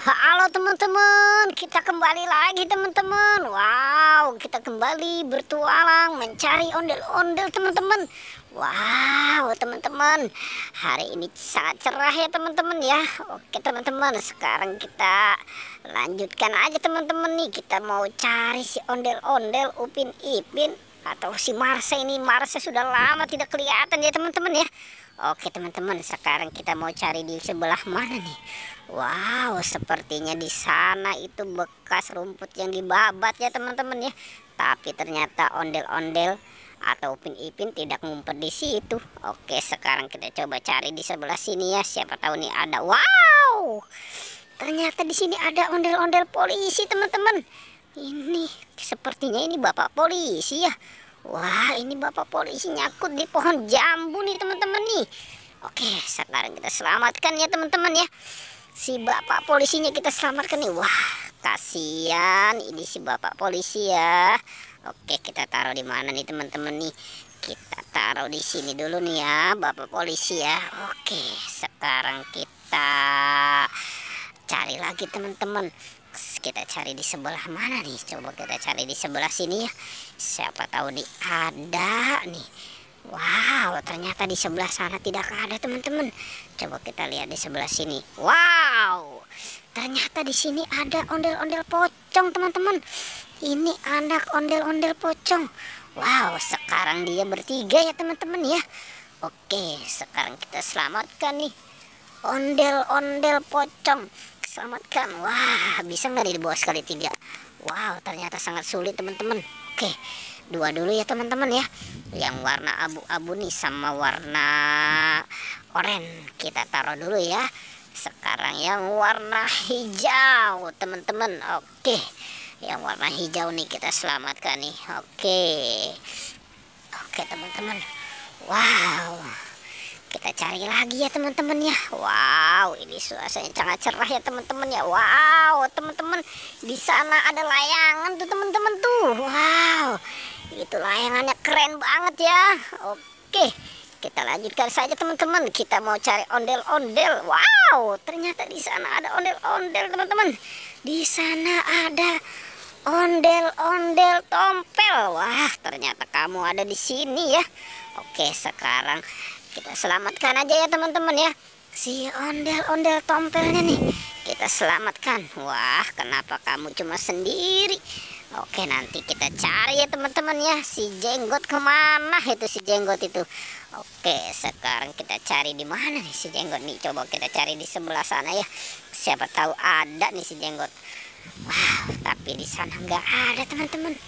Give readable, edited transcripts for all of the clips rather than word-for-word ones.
Halo teman-teman, kita kembali lagi teman-teman. Wow, kita kembali bertualang mencari ondel-ondel teman-teman. Wow, teman-teman, hari ini sangat cerah ya teman-teman ya. Oke teman-teman, sekarang kita lanjutkan aja teman-teman nih. Kita mau cari si ondel-ondel Upin Ipin atau si Marsha ini. Marsha sudah lama tidak kelihatan ya teman-teman ya. Oke teman-teman, sekarang kita mau cari di sebelah mana nih? Wow, sepertinya di sana itu bekas rumput yang dibabat ya teman-teman ya. Tapi ternyata ondel-ondel atau Upin Ipin tidak ngumpet di situ. Oke, sekarang kita coba cari di sebelah sini ya. Siapa tahu nih ada. Wow, ternyata di sini ada ondel-ondel polisi teman-teman. Ini sepertinya ini bapak polisi ya. Wah, ini bapak polisi nyangkut di pohon jambu nih teman-teman nih. Oke, sekarang kita selamatkan ya teman-teman ya. Si bapak polisinya kita selamatkan nih. Wah, kasihan ini si bapak polisi ya. Oke, kita taruh di mana nih teman-teman nih? Kita taruh di sini dulu nih ya, bapak polisi ya. Oke, sekarang kita cari lagi teman-teman. Kita cari di sebelah mana nih? Coba kita cari di sebelah sini ya. Siapa tahu nih ada nih. Wow, ternyata di sebelah sana tidak ada teman-teman. Coba kita lihat di sebelah sini. Wow, ternyata di sini ada ondel-ondel pocong teman-teman. Ini anak ondel-ondel pocong. Wow, sekarang dia bertiga ya teman-teman ya. Oke, sekarang kita selamatkan nih ondel-ondel pocong. Selamatkan. Wah, bisa nggak dibawa sekali tiga? Wow, ternyata sangat sulit teman-teman. Oke, dua dulu ya teman-teman ya. Yang warna abu-abu nih sama warna oranye kita taruh dulu ya. Sekarang yang warna hijau teman-teman. Oke, yang warna hijau nih kita selamatkan nih. Oke teman-teman. Wow, kita cari lagi ya teman-teman ya. Wow, ini suasananya sangat cerah ya teman-teman ya. Wow, teman-teman, di sana ada layangan tuh teman-teman tuh. Wow, itu layangannya keren banget ya. Oke, kita lanjutkan saja teman-teman. Kita mau cari ondel-ondel. Wow, ternyata di sana ada ondel-ondel teman-teman. Di sana ada ondel-ondel tompel. Wah, ternyata kamu ada di sini ya. Oke, sekarang kita selamatkan aja ya teman-teman ya. Si ondel-ondel tompelnya nih kita selamatkan. Wah, kenapa kamu cuma sendiri? Oke, nanti kita cari ya teman-teman ya. Si jenggot kemana itu si jenggot itu? Oke, sekarang kita cari di mana nih si jenggot nih? Coba kita cari di sebelah sana ya. Siapa tahu ada nih si jenggot. Wow, tapi di sana nggak ada teman-teman.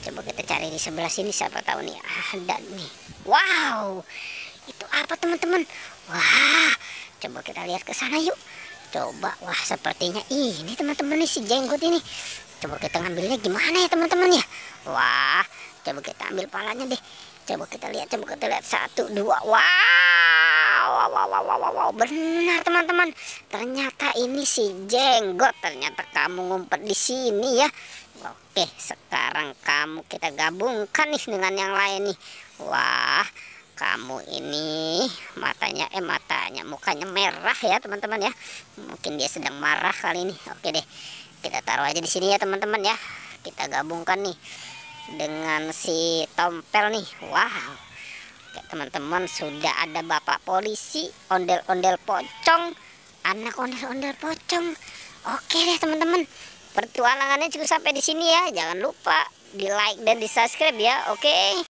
Coba kita cari di sebelah sini. Siapa tahu nih ada nih. Wow, itu apa teman-teman? Wah, coba kita lihat ke sana yuk. Coba, wah sepertinya ini teman-teman nih si jenggot ini. Coba kita ngambilnya gimana ya teman-teman ya? Wah, coba kita ambil palanya deh. Coba kita lihat, satu, dua. Wow, benar teman-teman. Ternyata ini si jenggot. Ternyata kamu ngumpet di sini ya. Oke, sekarang kamu kita gabungkan nih dengan yang lain nih. Wah, kamu ini mukanya merah ya teman-teman ya. Mungkin dia sedang marah kali ini. Oke deh, kita taruh aja di sini ya teman-teman ya. Kita gabungkan nih dengan si tompel nih. Wow, oke teman-teman, sudah ada bapak polisi, ondel-ondel pocong, anak ondel-ondel pocong. Oke deh teman-teman, pertualangannya cukup sampai di sini ya. Jangan lupa di like dan di subscribe ya. Oke.